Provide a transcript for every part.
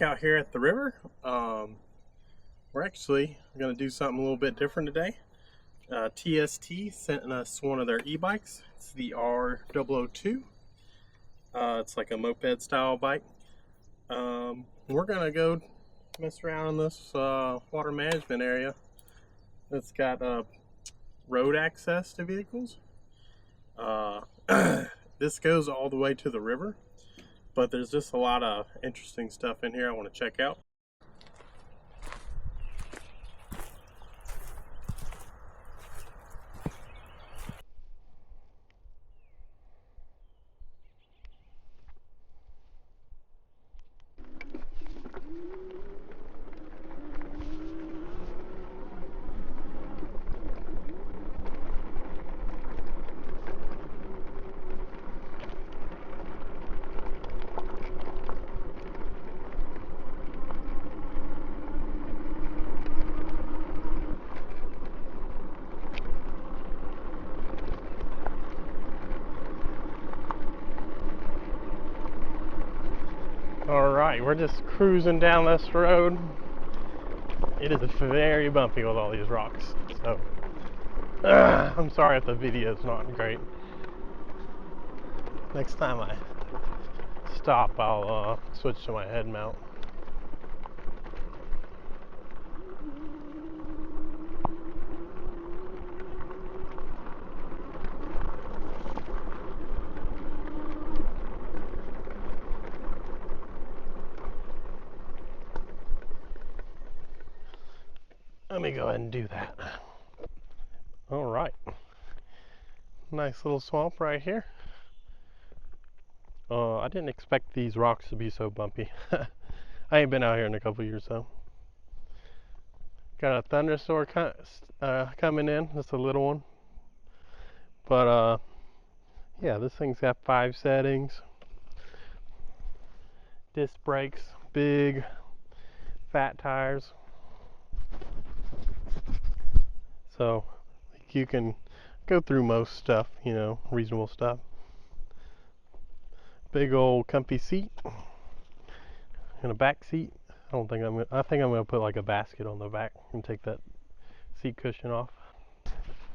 back out here at the river. We're actually going to do something a little bit different today. TST sent us one of their e-bikes. It's the R002. It's like a moped style bike. We're going to go mess around in this water management area. It's got road access to vehicles. This goes all the way to the river, but there's just a lot of interesting stuff in here I want to check out. Alright, we're just cruising down this road. It is very bumpy with all these rocks, so I'm sorry if the video is not great. Next time I stop, I'll switch to my head mount. Let me go ahead and do that. All right. Nice little swamp right here. I didn't expect these rocks to be so bumpy. I ain't been out here in a couple years though. Got a thunderstorm coming in. Just a little one. But yeah, this thing's got 5 settings. Disc brakes, big fat tires. So you can go through most stuff, you know, reasonable stuff. Big old comfy seat and a back seat. I think I'm gonna put like a basket on the back and take that seat cushion off.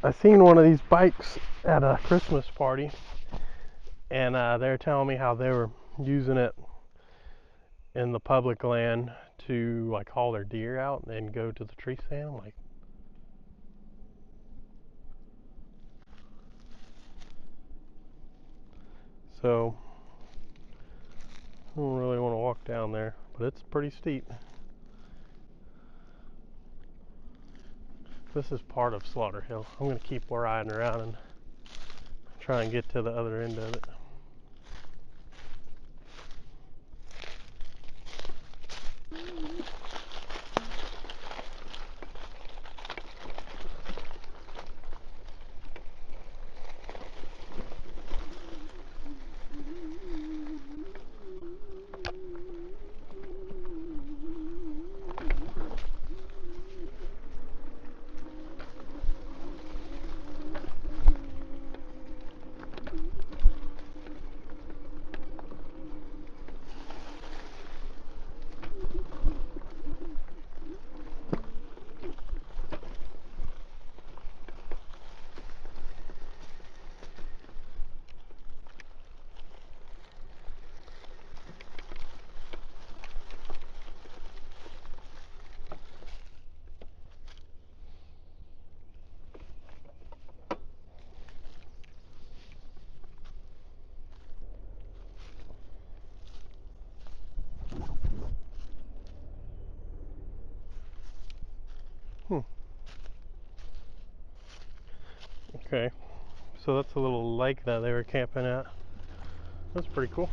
I seen one of these bikes at a Christmas party, and they were telling me how they were using it in the public land to like haul their deer out and go to the tree stand. I'm like, so I don't really want to walk down there, but it's pretty steep. This is part of Slaughter Hill. I'm going to keep riding around and try and get to the other end of it. Okay, so that's a little lake that they were camping at. That's pretty cool.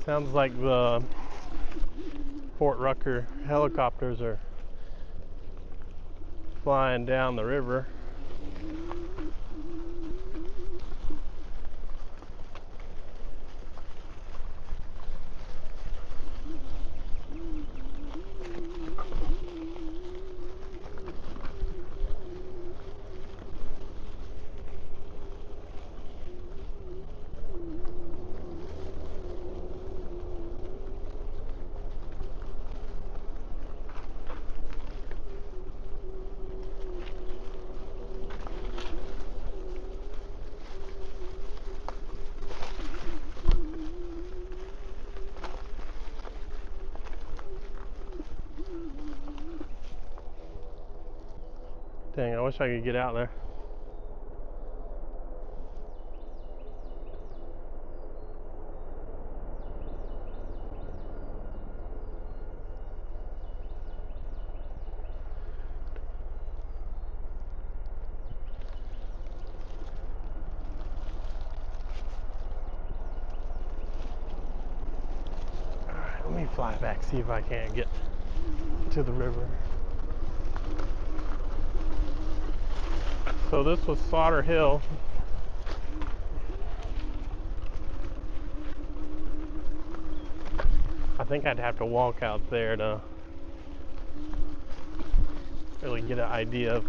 Sounds like the Fort Rucker helicopters are flying down the river. Dang, I wish I could get out there. Alright, let me fly back, see if I can't get to the river. So this was Slaughter Hill. I think I'd have to walk out there to really get an idea of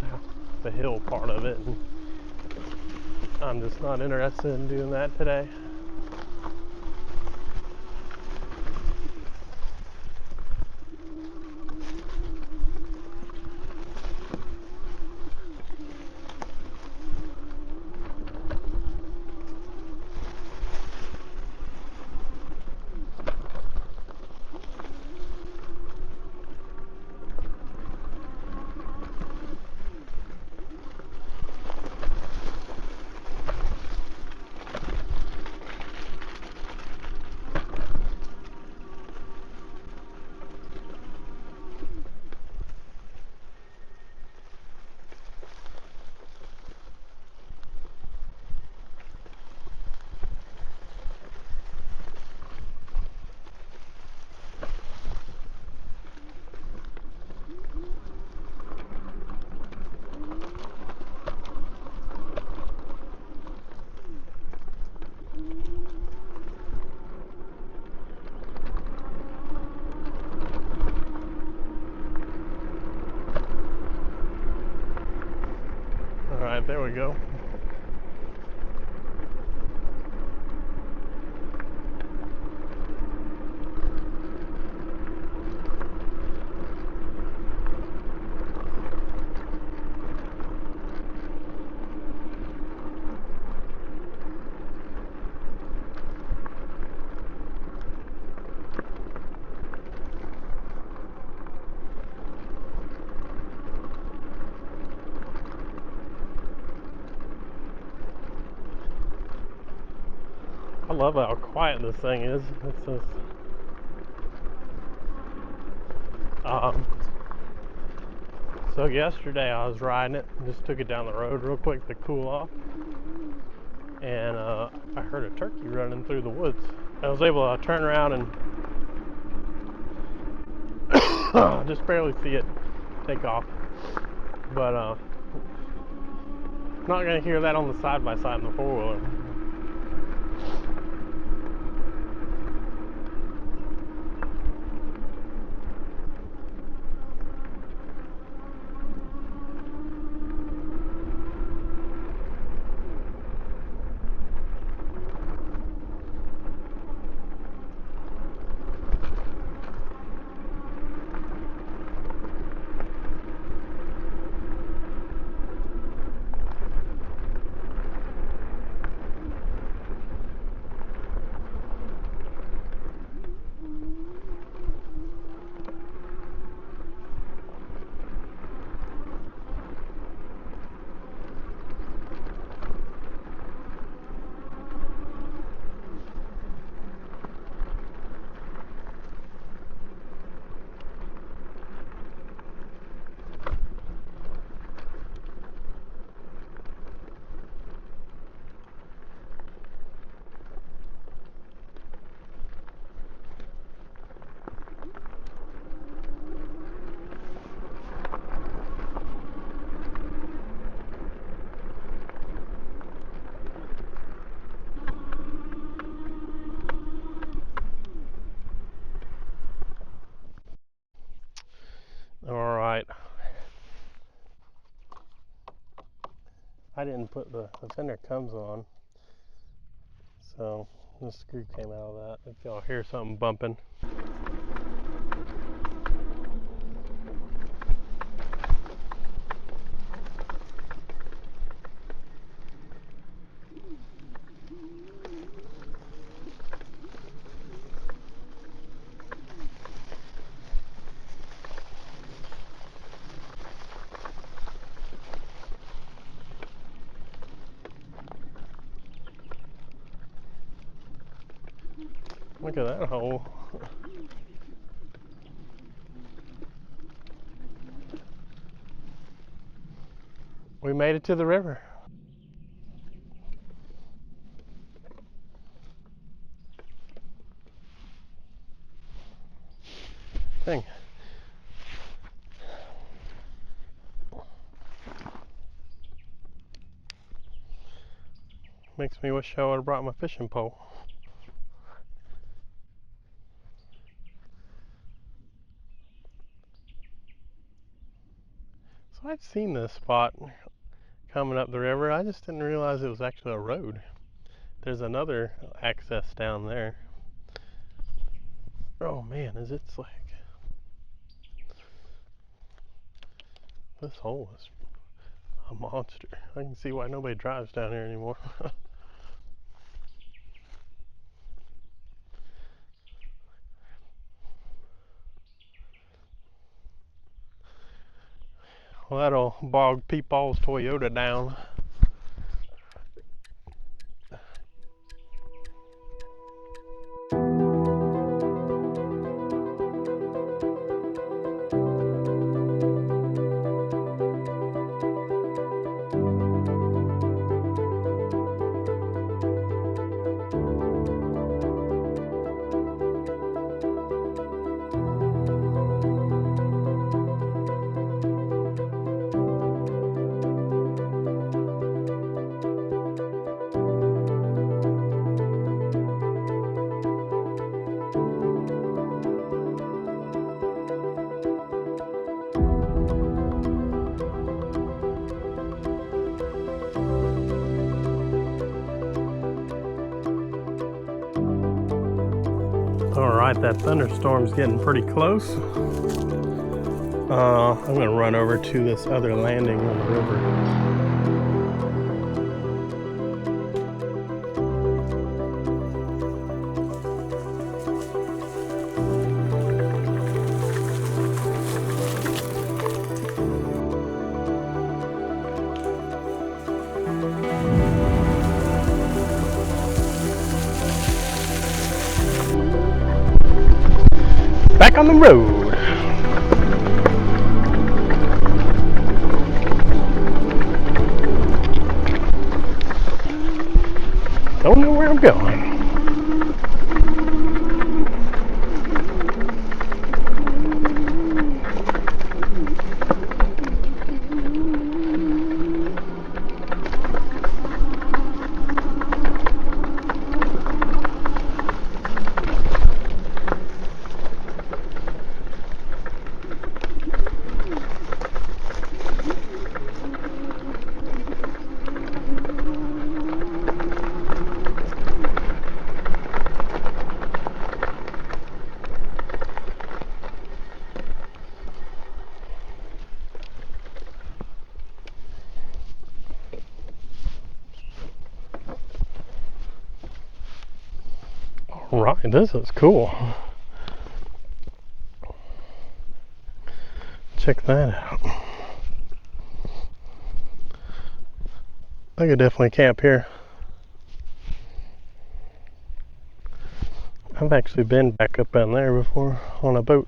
the hill part of it. And I'm just not interested in doing that today. Alright, there we go. I love how quiet this thing is. It's just, so yesterday I was riding it, just took it down the road real quick to cool off, and I heard a turkey running through the woods. I was able to turn around and just barely see it take off, but not gonna hear that on the side-by-side in the four-wheeler. Alright. I didn't put the fender comes on, so the screw came out of that. If y'all hear something bumping. Look at that hole. We made it to the river. Thing. Makes me wish I would have brought my fishing pole. So I'd seen this spot coming up the river. I just didn't realize it was actually a road. There's another access down there. Oh man, is it slick. This hole is a monster. I can see why nobody drives down here anymore. Well, that'll bog Peepaw's Toyota down. Alright, that thunderstorm's getting pretty close. I'm going to run over to this other landing on the river. Back on the road. Don't know where I'm going. Right, this is cool. Check that out. I could definitely camp here. I've actually been back up in there before on a boat.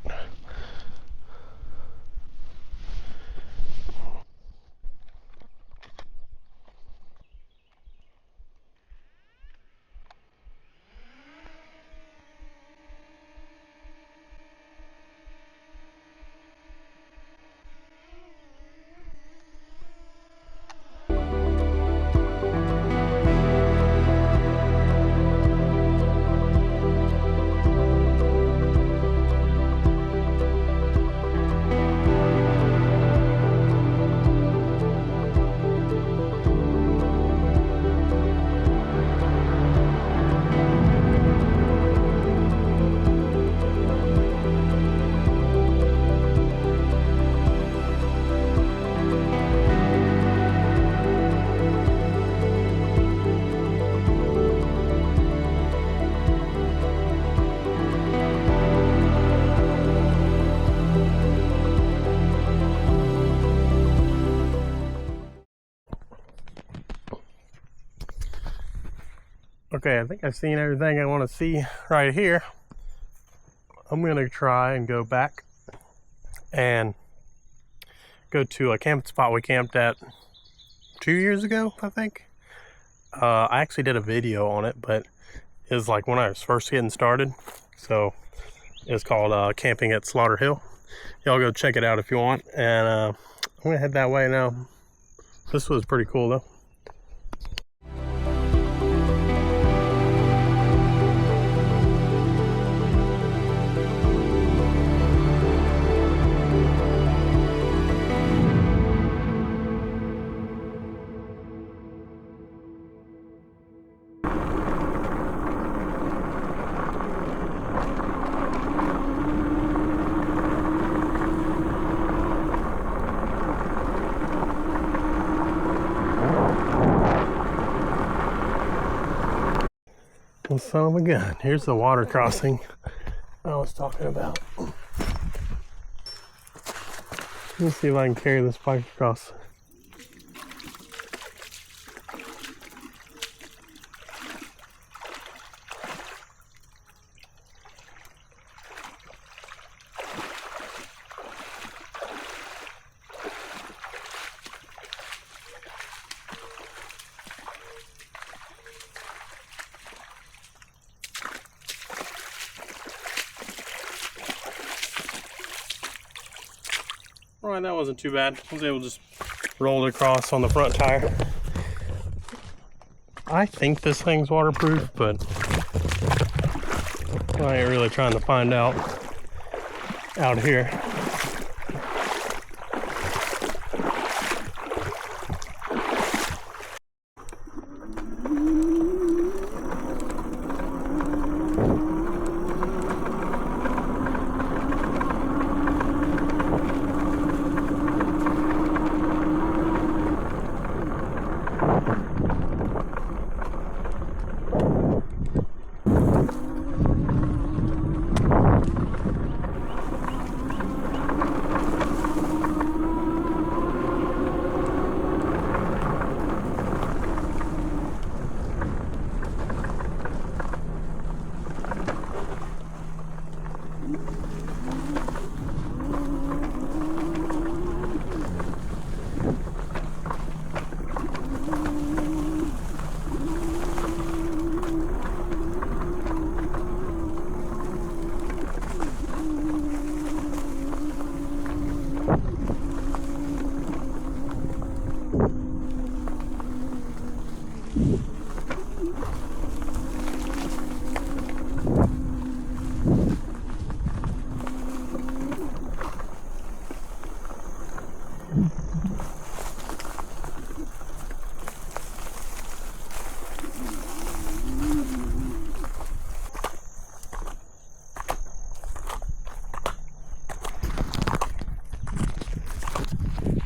Okay, I think I've seen everything I want to see right here. I'm gonna try and go back and go to a camping spot we camped at 2 years ago, I think. I actually did a video on it, but it was like when I was first getting started. So it's called Camping at Slaughter Hill. Y'all go check it out if you want. And I'm gonna head that way now. This was pretty cool though. Well, son of a gun, here's the water crossing I was talking about. Let me see if I can carry this bike across. Alright, that wasn't too bad. I was able to just roll it across on the front tire. I think this thing's waterproof, but I ain't really trying to find out here.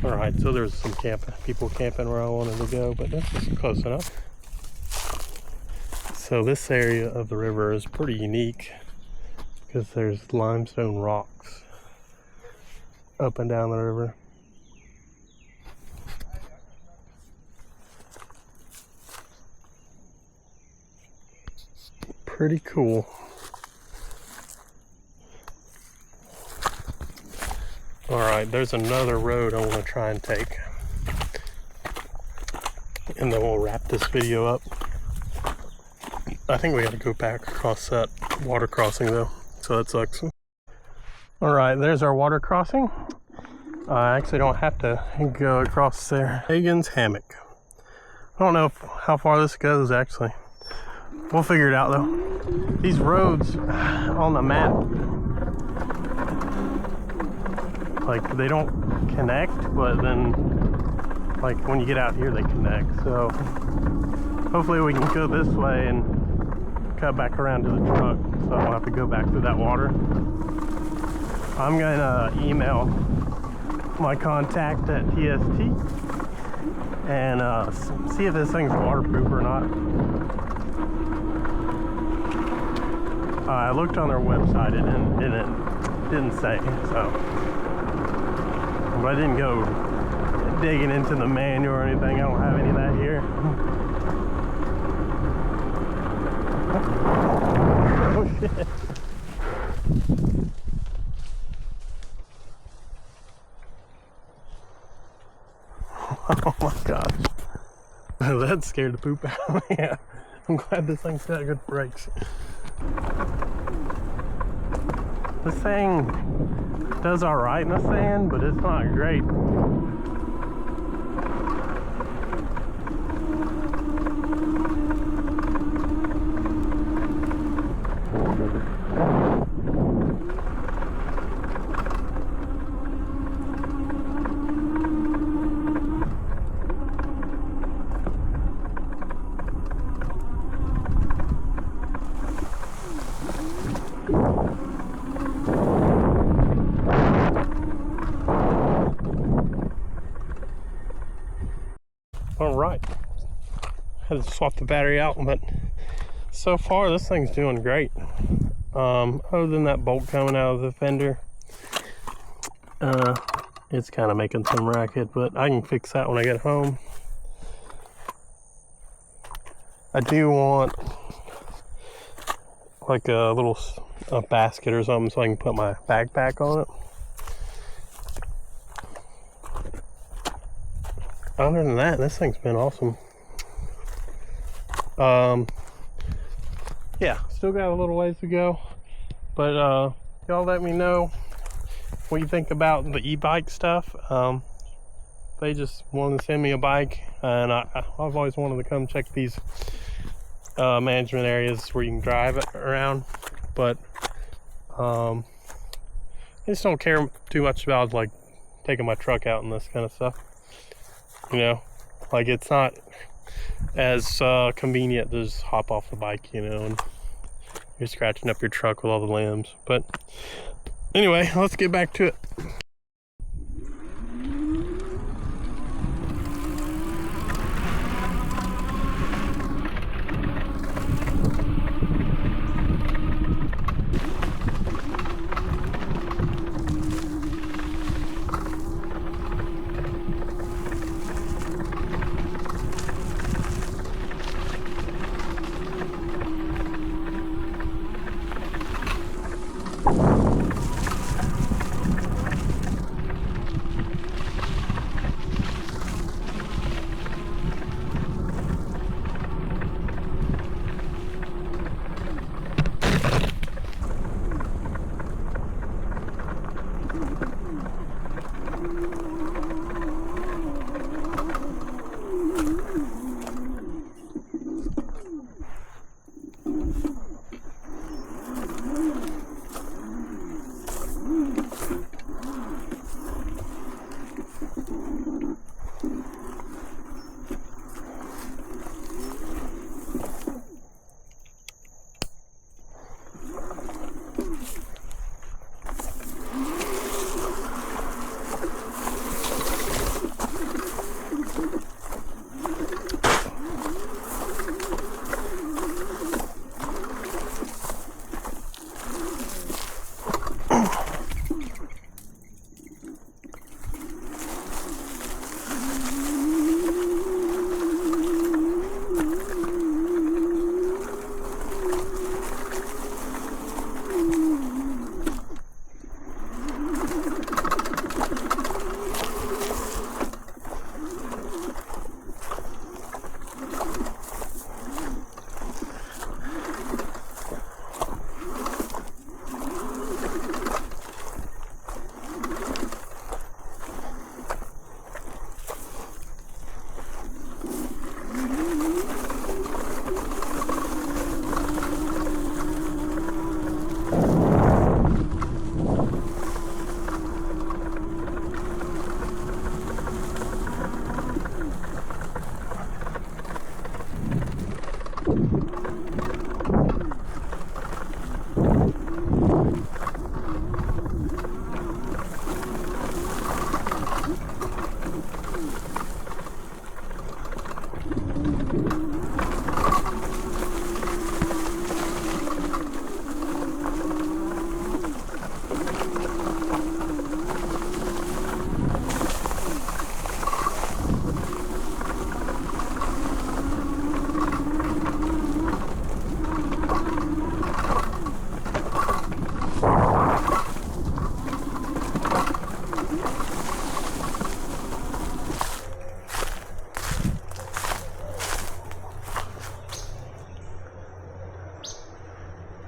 Alright, so there's some people camping where I wanted to go, but that's just close enough. So this area of the river is pretty unique because there's limestone rocks up and down the river. Pretty cool. Alright, there's another road I want to try and take. And then we'll wrap this video up. I think we gotta go back across that water crossing though, so that sucks. Alright, there's our water crossing. I actually don't have to go across there. Hagen's Hammock. I don't know how far this goes actually. We'll figure it out though. These roads on the map, like they don't connect, but then like when you get out here they connect. So hopefully we can go this way and cut back around to the truck so I don't have to go back through that water. I'm gonna email my contact at TST and see if this thing's waterproof or not. I looked on their website and it didn't say, so. But I didn't go digging into the manual or anything. I don't have any of that here. Oh shit. Oh my gosh. That scared the poop out of me. Yeah. I'm glad this thing's got good brakes. This thing does alright in the sand, but it's not great. Alright, had to swap the battery out, but so far this thing's doing great. Other than that bolt coming out of the fender, it's kind of making some racket, but I can fix that when I get home. I do want like a little basket or something so I can put my backpack on it. Other than that, this thing's been awesome. Yeah, still got a little ways to go, but y'all let me know what you think about the e-bike stuff. They just wanted to send me a bike, and I've always wanted to come check these management areas where you can drive it around, but I just don't care too much about like taking my truck out and this kind of stuff. You know, like it's not as convenient to just hop off the bike, you know, and you're scratching up your truck with all the limbs. But anyway, let's get back to it.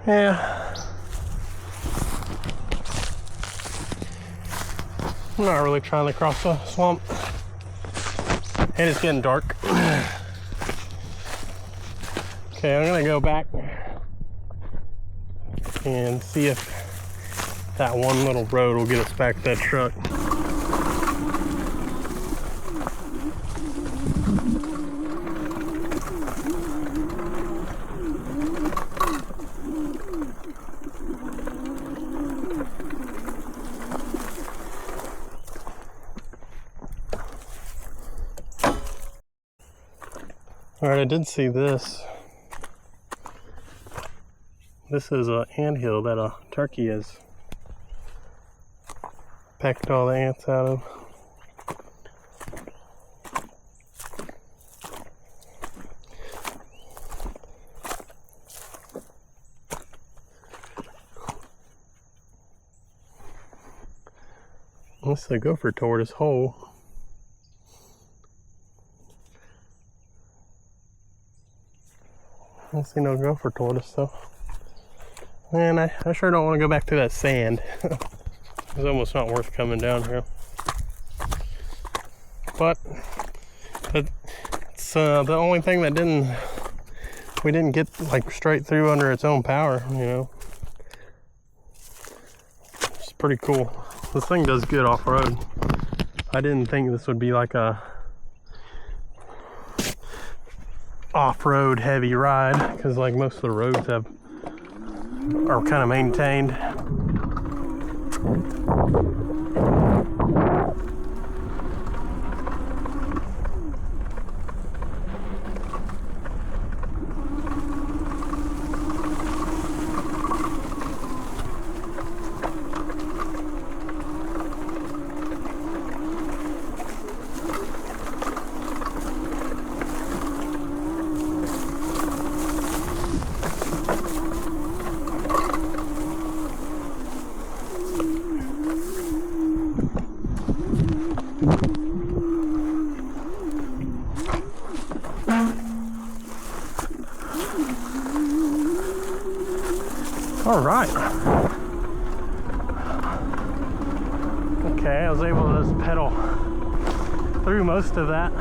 Yeah. I'm not really trying to cross the swamp. And it's getting dark. Okay, I'm gonna go back and see if that one little road will get us back to that truck. All right, I did see this. This is an anthill that a turkey has pecked all the ants out of. This is a gopher tortoise hole. I don't see no gopher tortoise though. Man, I sure don't want to go back through that sand. It's almost not worth coming down here. But it's the only thing that we didn't get like straight through under its own power, you know. It's pretty cool. This thing does good off-road. I didn't think this would be like a off-road heavy ride, because like most of the roads are kind of maintained. All right. Okay, I was able to just pedal through most of that.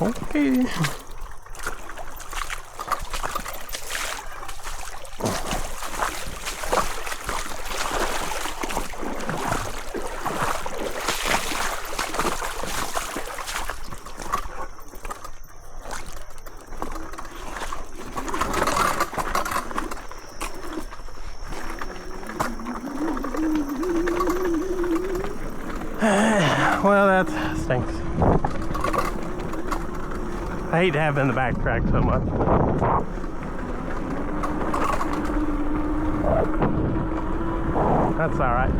Okay. Well, that stinks. I hate having the backtrack so much. That's all right.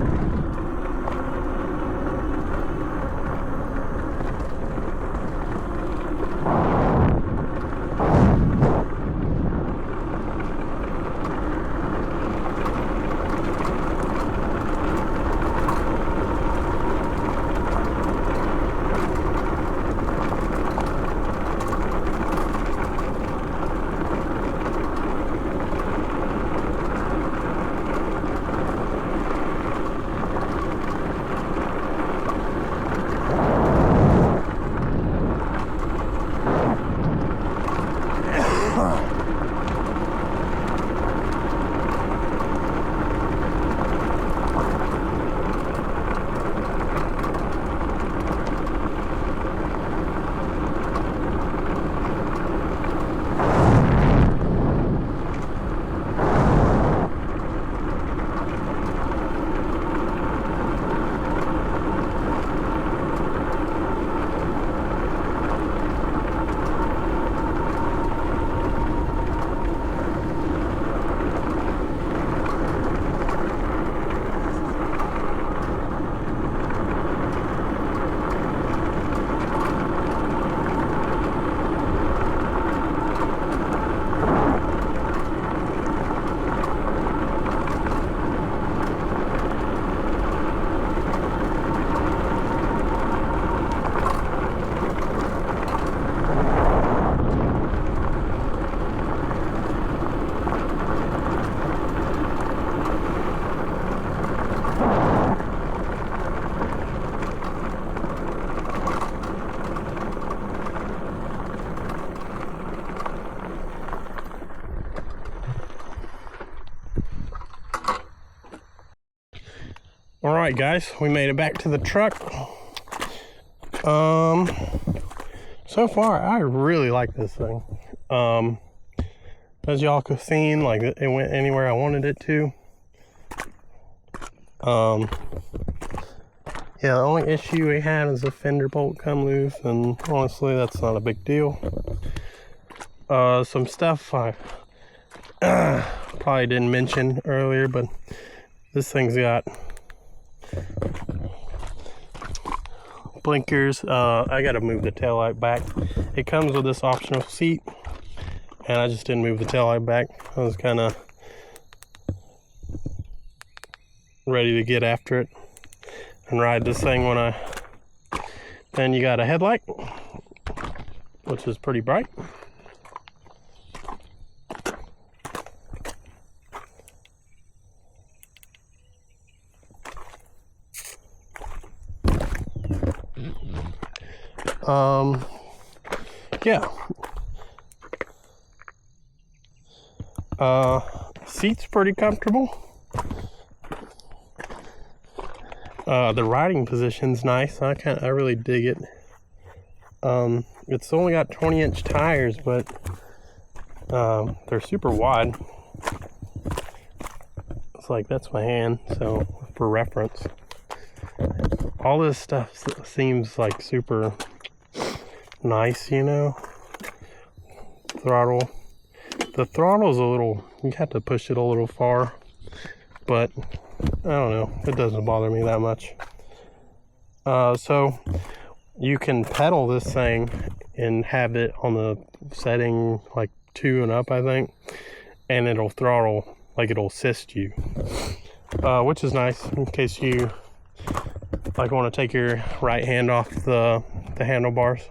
Alright guys, we made it back to the truck. So far I really like this thing. As y'all could have seen, like it went anywhere I wanted it to. Yeah, the only issue we had is the fender bolt come loose, and honestly that's not a big deal. Some stuff I probably didn't mention earlier, but this thing's got blinkers. I gotta move the taillight back. It comes with this optional seat, and I just didn't move the taillight back. I was kind of ready to get after it and ride this thing when then you got a headlight, which is pretty bright. Yeah. Seat's pretty comfortable. The riding position's nice. I really dig it. It's only got 20-inch tires, but they're super wide. It's like, that's my hand, so for reference. All this stuff seems like super nice, you know. Throttle. The throttle's a little, you have to push it a little far, but I don't know, it doesn't bother me that much. So you can pedal this thing and have it on the setting like 2 and up, I think, and it'll throttle, like it'll assist you, which is nice in case you like want to take your right hand off the handlebars.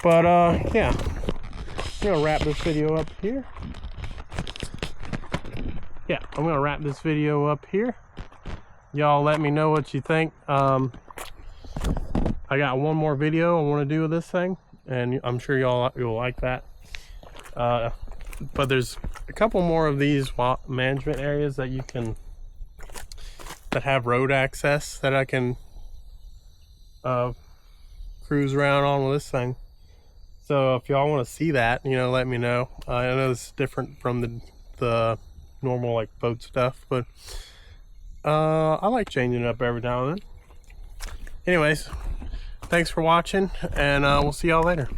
But yeah, I'm gonna wrap this video up here. Yeah, I'm gonna wrap this video up here. Y'all let me know what you think. I got one more video I want to do with this thing, and I'm sure you'll like that. But there's a couple more of these management areas that you can, that have road access, that I can cruise around on with this thing. So if y'all want to see that, you know, let me know. I know this is different from the normal like boat stuff, but I like changing it up every now and then. Anyways, thanks for watching, and we'll see y'all later.